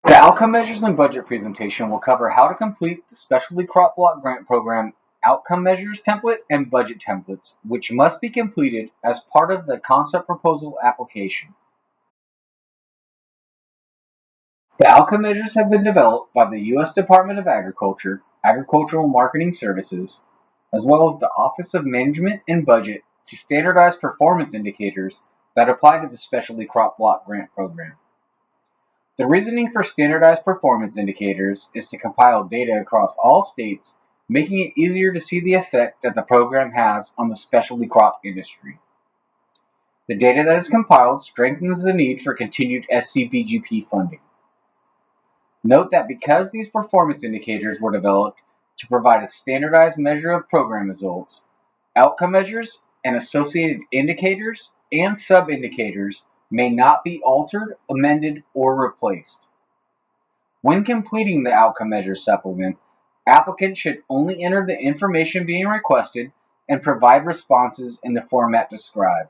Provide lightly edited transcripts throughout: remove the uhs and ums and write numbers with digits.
The outcome measures and budget presentation will cover how to complete the Specialty Crop Block Grant Program outcome measures template and budget templates, which must be completed as part of the concept proposal application. The outcome measures have been developed by the U.S. Department of Agriculture, Agricultural Marketing Services, as well as the Office of Management and Budget to standardize performance indicators that apply to the Specialty Crop Block Grant Program. The reasoning for standardized performance indicators is to compile data across all states, making it easier to see the effect that the program has on the specialty crop industry. The data that is compiled strengthens the need for continued SCBGP funding. Note that because these performance indicators were developed to provide a standardized measure of program results, outcome measures and associated indicators and sub-indicators may not be altered, amended, or replaced. When completing the outcome measures supplement, applicants should only enter the information being requested and provide responses in the format described.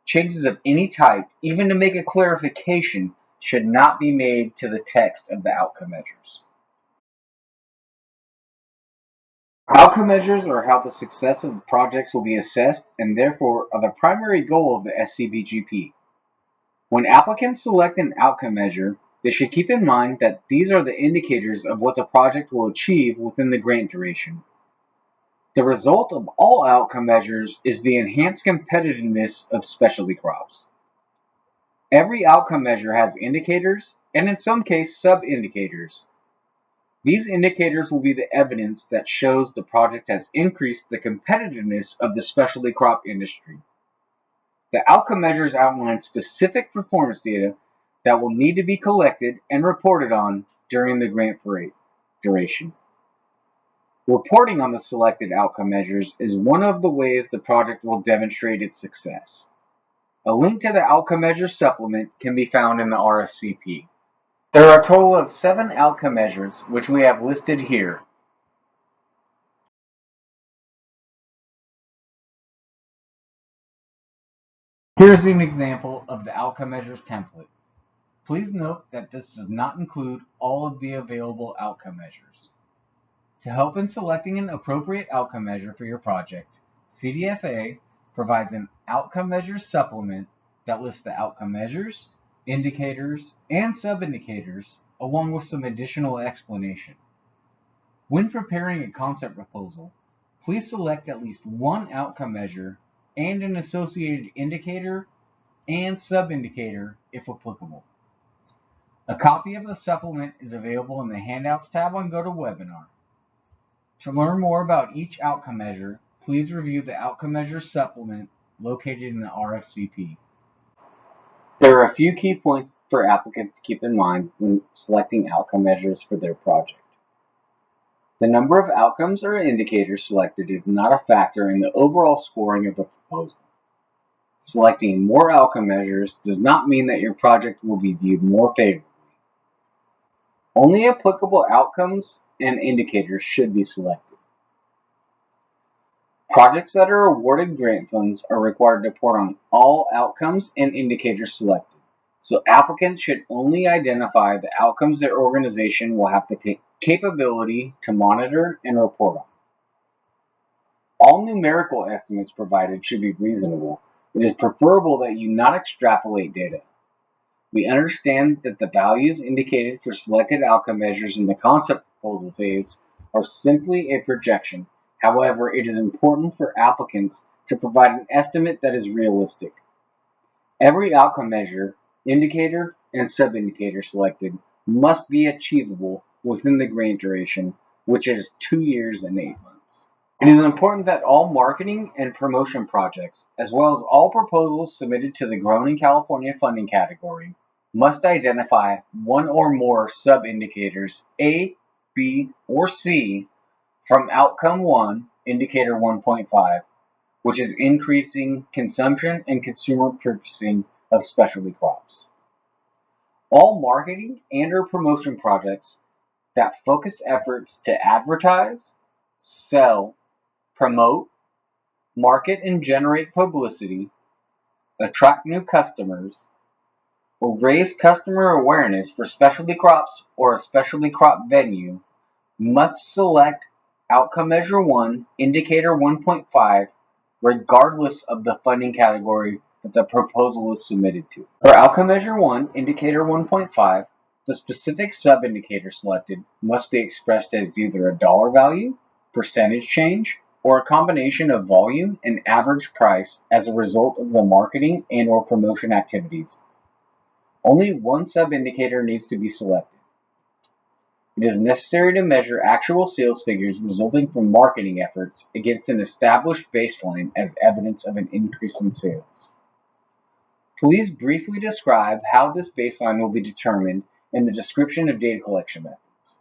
Changes of any type, even to make a clarification, should not be made to the text of the outcome measures. Outcome measures are how the success of the projects will be assessed and therefore are the primary goal of the SCBGP. When applicants select an outcome measure, they should keep in mind that these are the indicators of what the project will achieve within the grant duration. The result of all outcome measures is the enhanced competitiveness of specialty crops. Every outcome measure has indicators, and in some cases sub-indicators. These indicators will be the evidence that shows the project has increased the competitiveness of the specialty crop industry. The outcome measures outline specific performance data that will need to be collected and reported on during the grant duration. Reporting on the selected outcome measures is one of the ways the project will demonstrate its success. A link to the outcome measures supplement can be found in the RFCP. There are a total of 7 outcome measures, which we have listed here. Here's an example of the outcome measures template. Please note that this does not include all of the available outcome measures. To help in selecting an appropriate outcome measure for your project, CDFA provides an outcome measures supplement that lists the outcome measures, indicators, and sub-indicators, along with some additional explanation. When preparing a concept proposal, please select at least one outcome measure and an associated indicator and sub-indicator if applicable. A copy of the supplement is available in the Handouts tab on GoToWebinar. To learn more about each outcome measure, please review the Outcome Measures Supplement located in the RFCP. There are a few key points for applicants to keep in mind when selecting outcome measures for their project. The number of outcomes or indicators selected is not a factor in the overall scoring of the proposal. Selecting more outcome measures does not mean that your project will be viewed more favorably. Only applicable outcomes and indicators should be selected. Projects that are awarded grant funds are required to report on all outcomes and indicators selected, so applicants should only identify the outcomes their organization will have the capability to monitor and report on. All numerical estimates provided should be reasonable. It is preferable that you not extrapolate data. We understand that the values indicated for selected outcome measures in the concept proposal phase are simply a projection. However, it is important for applicants to provide an estimate that is realistic. Every outcome measure, indicator, and sub-indicator selected must be achievable within the grant duration, which is 2 years and 8 months. It is important that all marketing and promotion projects, as well as all proposals submitted to the Grown in California funding category, must identify one or more sub-indicators A, B, or C from Outcome 1, Indicator 1.5, which is increasing consumption and consumer purchasing of specialty crops. All marketing and/or promotion projects that focus efforts to advertise, sell, promote, market and generate publicity, attract new customers, or raise customer awareness for specialty crops or a specialty crop venue must select Outcome Measure 1, Indicator 1.5, regardless of the funding category that the proposal is submitted to. For Outcome Measure 1, Indicator 1.5, the specific sub-indicator selected must be expressed as either a dollar value, percentage change, or a combination of volume and average price as a result of the marketing and/or promotion activities. Only one sub-indicator needs to be selected. It is necessary to measure actual sales figures resulting from marketing efforts against an established baseline as evidence of an increase in sales. Please briefly describe how this baseline will be determined in the description of data collection methods.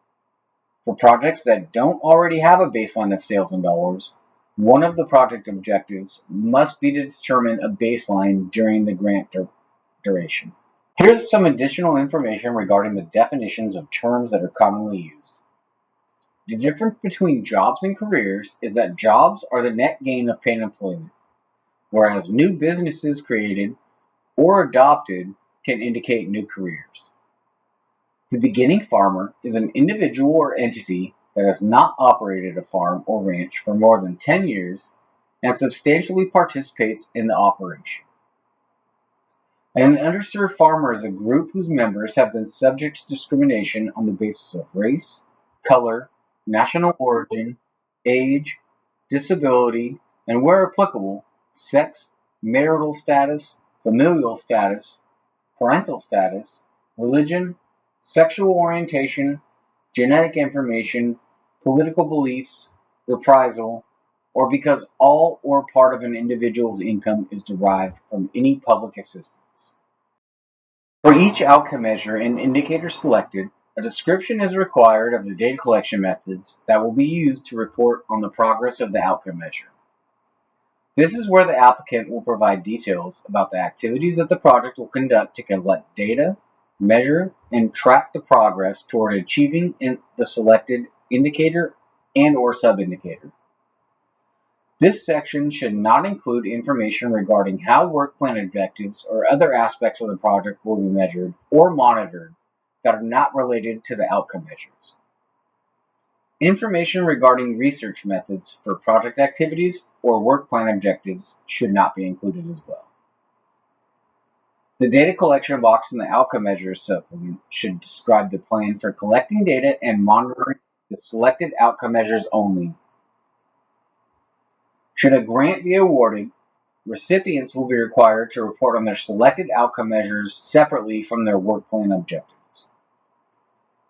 For projects that don't already have a baseline of sales in dollars, one of the project objectives must be to determine a baseline during the grant duration. Here's some additional information regarding the definitions of terms that are commonly used. The difference between jobs and careers is that jobs are the net gain of paid employment, whereas new businesses created or adopted can indicate new careers. The beginning farmer is an individual or entity that has not operated a farm or ranch for more than 10 years and substantially participates in the operation. An underserved farmer is a group whose members have been subject to discrimination on the basis of race, color, national origin, age, disability, and where applicable, sex, marital status, familial status, parental status, religion, sexual orientation, genetic information, political beliefs, reprisal, or because all or part of an individual's income is derived from any public assistance. For each outcome measure and indicator selected, a description is required of the data collection methods that will be used to report on the progress of the outcome measure. This is where the applicant will provide details about the activities that the project will conduct to collect data, measure, and track the progress toward achieving the selected indicator and/or sub-indicator. This section should not include information regarding how work plan objectives or other aspects of the project will be measured or monitored that are not related to the outcome measures. Information regarding research methods for project activities or work plan objectives should not be included as well. The data collection box in the outcome measures supplement should describe the plan for collecting data and monitoring the selected outcome measures only. Should a grant be awarded, recipients will be required to report on their selected outcome measures separately from their work plan objectives.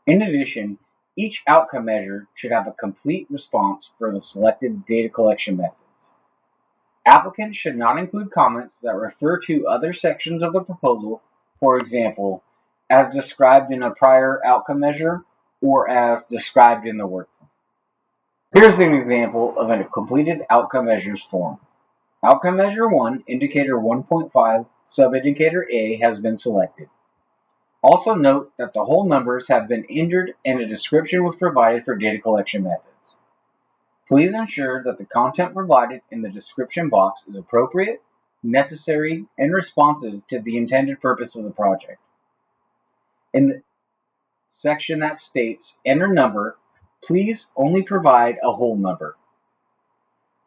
In addition, each outcome measure should have a complete response for the selected data collection methods. Applicants should not include comments that refer to other sections of the proposal, for example, as described in a prior outcome measure or as described in the work plan. Here's an example of a completed outcome measures form. Outcome measure 1, indicator 1.5, sub-indicator A has been selected. Also note that the whole numbers have been entered and a description was provided for data collection methods. Please ensure that the content provided in the description box is appropriate, necessary, and responsive to the intended purpose of the project. In the section that states enter number, please only provide a whole number.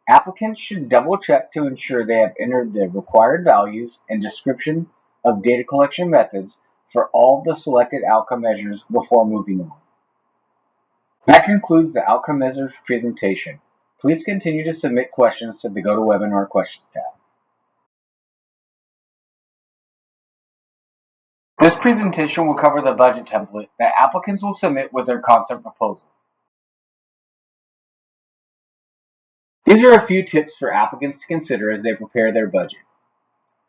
Applicants should double check to ensure they have entered the required values and description of data collection methods for all the selected outcome measures before moving on. That concludes the outcome measures presentation. Please continue to submit questions to the GoToWebinar question tab. This presentation will cover the budget template that applicants will submit with their concept proposal. These are a few tips for applicants to consider as they prepare their budget.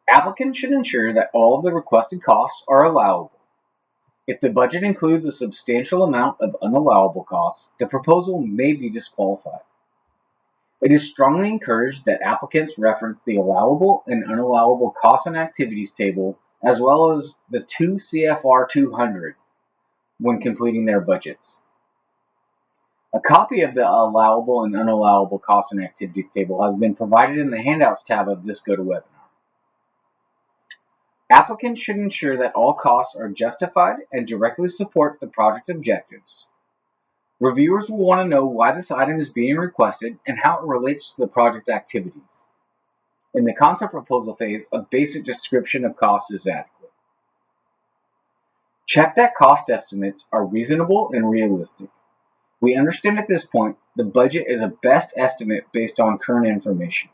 Applicants should ensure that all of the requested costs are allowable. If the budget includes a substantial amount of unallowable costs, the proposal may be disqualified. It is strongly encouraged that applicants reference the allowable and unallowable costs and activities table as well as the 2 CFR 200 when completing their budgets. A copy of the allowable and unallowable costs and activities table has been provided in the handouts tab of this GoToWebinar. Applicants should ensure that all costs are justified and directly support the project objectives. Reviewers will want to know why this item is being requested and how it relates to the project activities. In the concept proposal phase, a basic description of costs is adequate. Check that cost estimates are reasonable and realistic. We understand at this point the budget is a best estimate based on current information.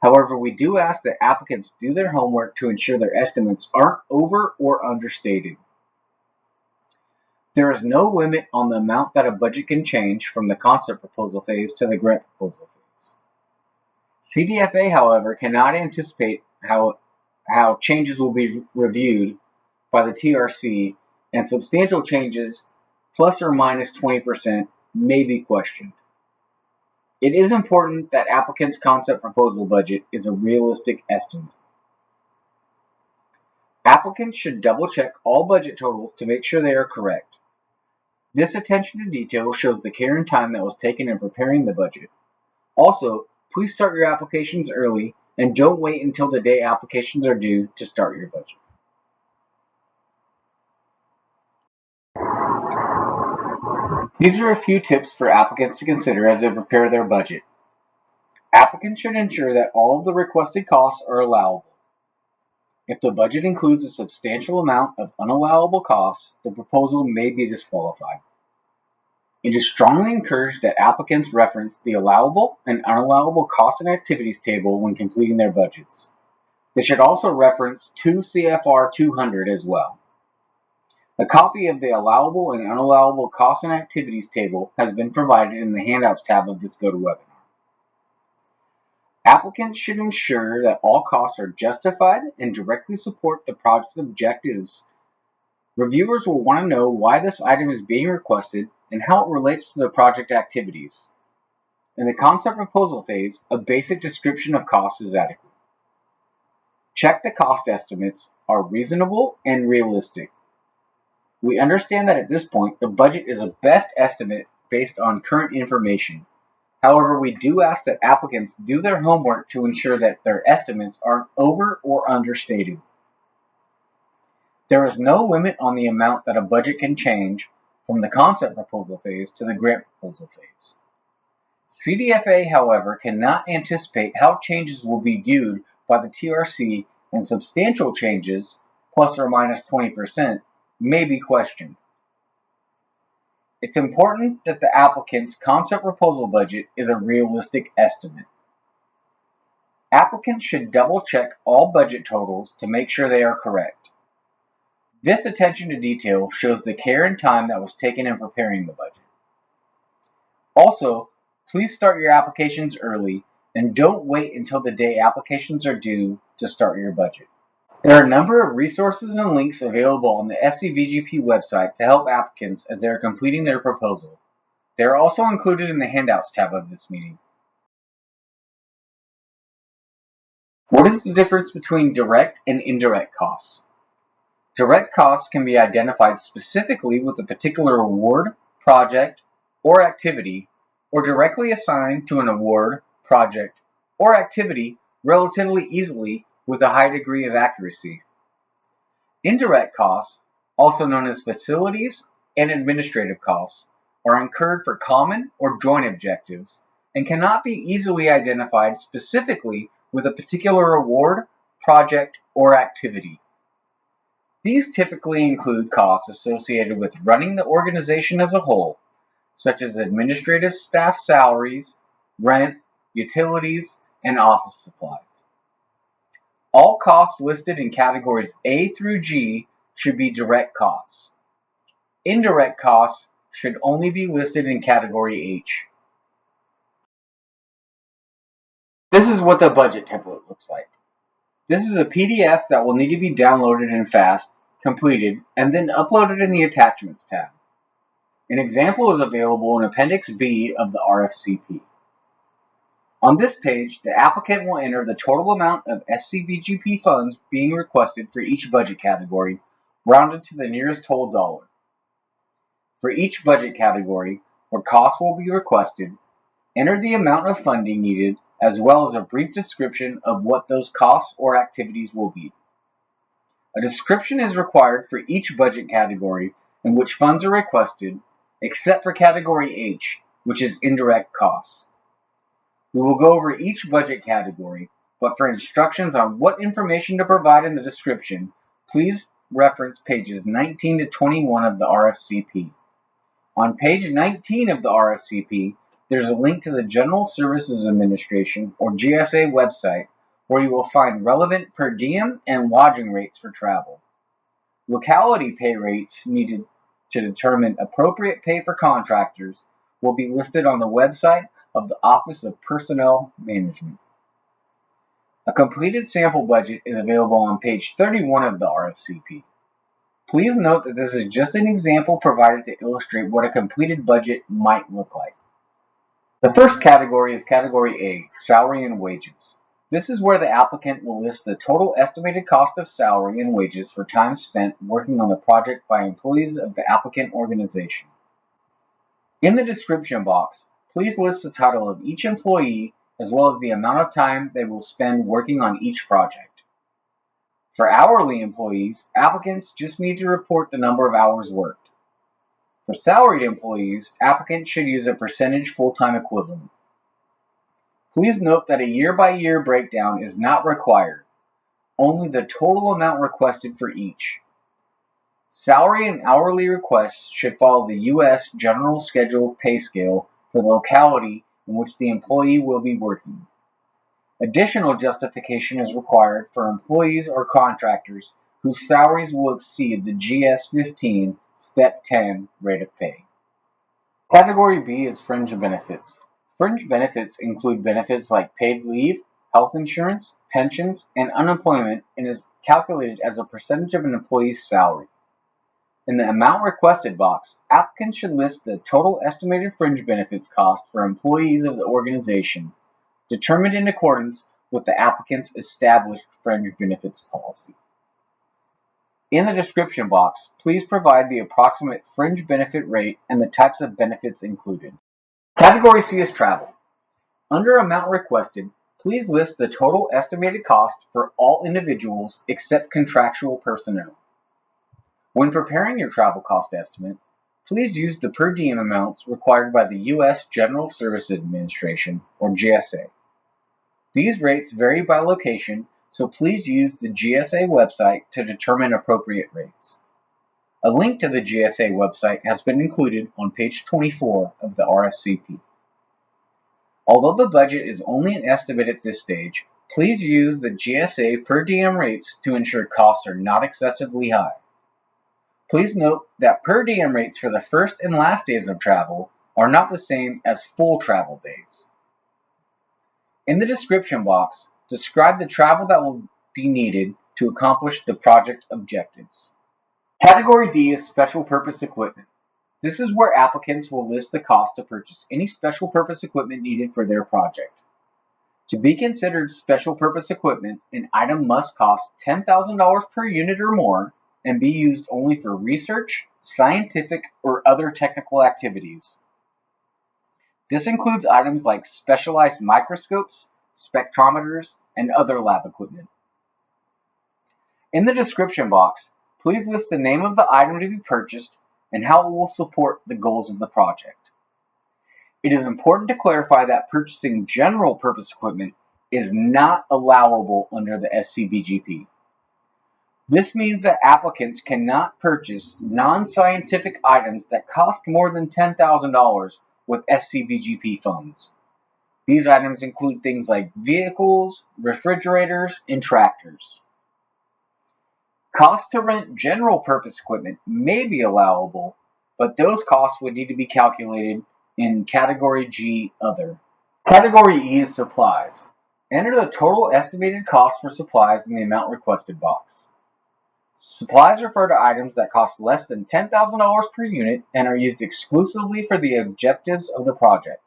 However, we do ask that applicants do their homework to ensure their estimates aren't over or understated. There is no limit on the amount that a budget can change from the concept proposal phase to the grant proposal phase. CDFA, however, cannot anticipate how changes will be reviewed by the TRC, and substantial changes, plus or minus 20%, may be questioned. It is important that applicants' concept proposal budget is a realistic estimate. Applicants should double-check all budget totals to make sure they are correct. This attention to detail shows the care and time that was taken in preparing the budget. Also, please start your applications early and don't wait until the day applications are due to start your budget. These are a few tips for applicants to consider as they prepare their budget. Applicants should ensure that all of the requested costs are allowable. If the budget includes a substantial amount of unallowable costs, the proposal may be disqualified. It is strongly encouraged that applicants reference the allowable and unallowable costs and activities table when completing their budgets. They should also reference 2 CFR 200 as well. A copy of the allowable and unallowable costs and activities table has been provided in the Handouts tab of this GoToWebinar. Applicants should ensure that all costs are justified and directly support the project objectives. Reviewers will want to know why this item is being requested and how it relates to the project activities. In the concept proposal phase, a basic description of costs is adequate. Check the cost estimates are reasonable and realistic. We understand that at this point, the budget is a best estimate based on current information. However, we do ask that applicants do their homework to ensure that their estimates aren't over or understated. There is no limit on the amount that a budget can change from the concept proposal phase to the grant proposal phase. CDFA, however, cannot anticipate how changes will be viewed by the TRC, and substantial changes, plus or minus 20%, may be questioned. It's important that the applicant's concept proposal budget is a realistic estimate. Applicants should double-check all budget totals to make sure they are correct. This attention to detail shows the care and time that was taken in preparing the budget. Also, please start your applications early and don't wait until the day applications are due to start your budget. There are a number of resources and links available on the SCVGP website to help applicants as they are completing their proposal. They are also included in the Handouts tab of this meeting. What is the difference between direct and indirect costs? Direct costs can be identified specifically with a particular award, project, or activity, or directly assigned to an award, project, or activity relatively easily with a high degree of accuracy. Indirect costs, also known as facilities and administrative costs, are incurred for common or joint objectives and cannot be easily identified specifically with a particular award, project, or activity. These typically include costs associated with running the organization as a whole, such as administrative staff salaries, rent, utilities, and office supplies. All costs listed in categories A through G should be direct costs. Indirect costs should only be listed in category H. This is what the budget template looks like. This is a PDF that will need to be downloaded in FAAST, completed, and then uploaded in the Attachments tab. An example is available in Appendix B of the RFCP. On this page, the applicant will enter the total amount of SCVGP funds being requested for each budget category, rounded to the nearest whole dollar. For each budget category, where costs will be requested, enter the amount of funding needed as well as a brief description of what those costs or activities will be. A description is required for each budget category in which funds are requested, except for category H, which is indirect costs. We will go over each budget category, but for instructions on what information to provide in the description, please reference pages 19 to 21 of the RFCP. On page 19 of the RFCP, there's a link to the General Services Administration, or GSA website, where you will find relevant per diem and lodging rates for travel. Locality pay rates needed to determine appropriate pay for contractors will be listed on the website of the Office of Personnel Management. A completed sample budget is available on page 31 of the RFCP. Please note that this is just an example provided to illustrate what a completed budget might look like. The first category is category A, salary and wages. This is where the applicant will list the total estimated cost of salary and wages for time spent working on the project by employees of the applicant organization. In the description box, please list the title of each employee as well as the amount of time they will spend working on each project. For hourly employees, applicants just need to report the number of hours worked. For salaried employees, applicants should use a percentage full-time equivalent. Please note that a year-by-year breakdown is not required, only the total amount requested for each. Salary and hourly requests should follow the U.S. General Schedule pay scale for the locality in which the employee will be working. Additional justification is required for employees or contractors whose salaries will exceed the GS-15 Step 10 rate of pay. Category B is fringe benefits. Fringe benefits include benefits like paid leave, health insurance, pensions, and unemployment, and is calculated as a percentage of an employee's salary. In the amount requested box, applicants should list the total estimated fringe benefits cost for employees of the organization, determined in accordance with the applicant's established fringe benefits policy. In the description box, please provide the approximate fringe benefit rate and the types of benefits included. Category C is travel. Under amount requested, please list the total estimated cost for all individuals except contractual personnel. When preparing your travel cost estimate, please use the per diem amounts required by the U.S. General Services Administration, or GSA. These rates vary by location, so please use the GSA website to determine appropriate rates. A link to the GSA website has been included on page 24 of the RFCP. Although the budget is only an estimate at this stage, please use the GSA per diem rates to ensure costs are not excessively high. Please note that per diem rates for the first and last days of travel are not the same as full travel days. In the description box, describe the travel that will be needed to accomplish the project objectives. Category D is special purpose equipment. This is where applicants will list the cost to purchase any special purpose equipment needed for their project. To be considered special purpose equipment, an item must cost $10,000 per unit or more and be used only for research, scientific, or other technical activities. This includes items like specialized microscopes, spectrometers, and other lab equipment. In the description box, please list the name of the item to be purchased and how it will support the goals of the project. It is important to clarify that purchasing general purpose equipment is not allowable under the SCBGP. This means that applicants cannot purchase non-scientific items that cost more than $10,000 with SCBGP funds. These items include things like vehicles, refrigerators, and tractors. Costs to rent general purpose equipment may be allowable, but those costs would need to be calculated in Category G, Other. Category E is supplies. Enter the total estimated cost for supplies in the amount requested box. Supplies refer to items that cost less than $10,000 per unit and are used exclusively for the objectives of the project.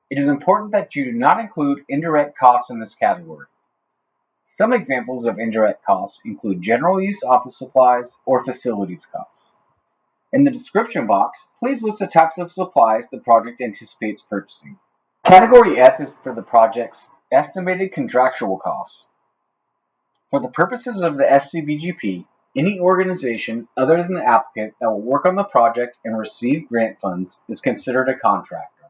It is important that you do not include indirect costs in this category. Some examples of indirect costs include general use office supplies or facilities costs. In the description box, please list the types of supplies the project anticipates purchasing. Category F is for the project's estimated contractual costs. For the purposes of the FCBGP, any organization other than the applicant that will work on the project and receive grant funds is considered a contractor.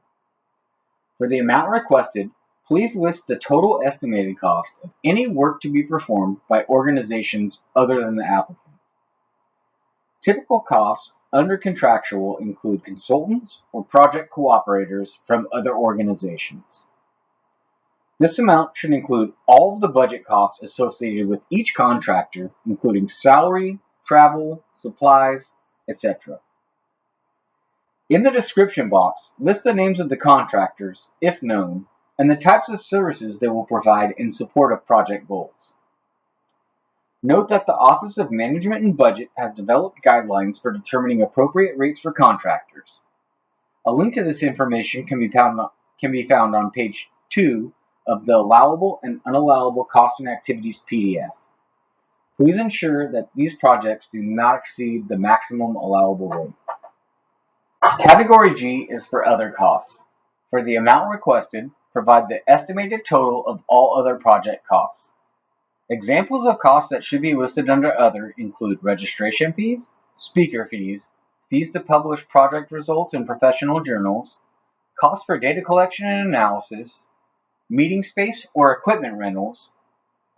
For the amount requested, please list the total estimated cost of any work to be performed by organizations other than the applicant. Typical costs under contractual include consultants or project cooperators from other organizations. This amount should include all of the budget costs associated with each contractor, including salary, travel, supplies, etc. In the description box, list the names of the contractors, if known, and the types of services they will provide in support of project goals. Note that the Office of Management and Budget has developed guidelines for determining appropriate rates for contractors. A link to this information can be found on page 2 of the Allowable and Unallowable Costs and Activities PDF. Please ensure that these projects do not exceed the maximum allowable rate. Category G is for other costs. For the amount requested, provide the estimated total of all other project costs. Examples of costs that should be listed under other include registration fees, speaker fees, fees to publish project results in professional journals, costs for data collection and analysis, meeting space or equipment rentals,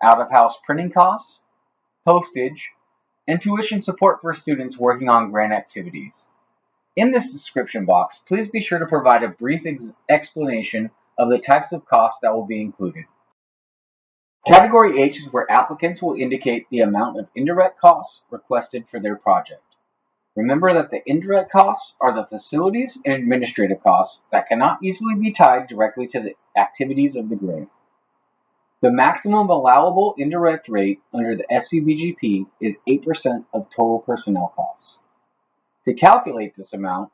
out-of-house printing costs, postage, and tuition support for students working on grant activities. In this description box, please be sure to provide a brief explanation of the types of costs that will be included. Category H is where applicants will indicate the amount of indirect costs requested for their project. Remember that the indirect costs are the facilities and administrative costs that cannot easily be tied directly to the activities of the grant. The maximum allowable indirect rate under the SCBGP is 8% of total personnel costs. To calculate this amount,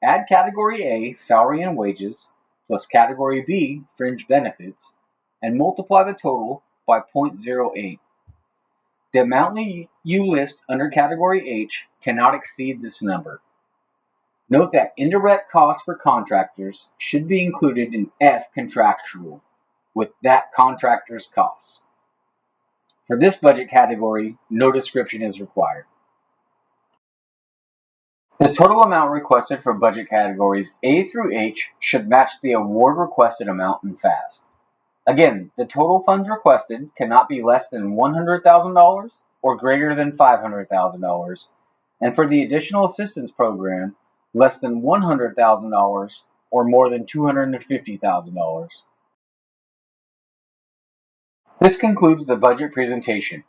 add Category A, salary and wages, plus Category B, fringe benefits, and multiply the total by 0.08. The amount you list under Category H cannot exceed this number. Note that indirect costs for contractors should be included in F contractual, with that contractor's costs. For this budget category, no description is required. The total amount requested for budget categories A through H should match the award requested amount in FAAST. Again, the total funds requested cannot be less than $100,000 or greater than $500,000, and for the additional assistance program, less than $100,000 or more than $250,000. This concludes the budget presentation.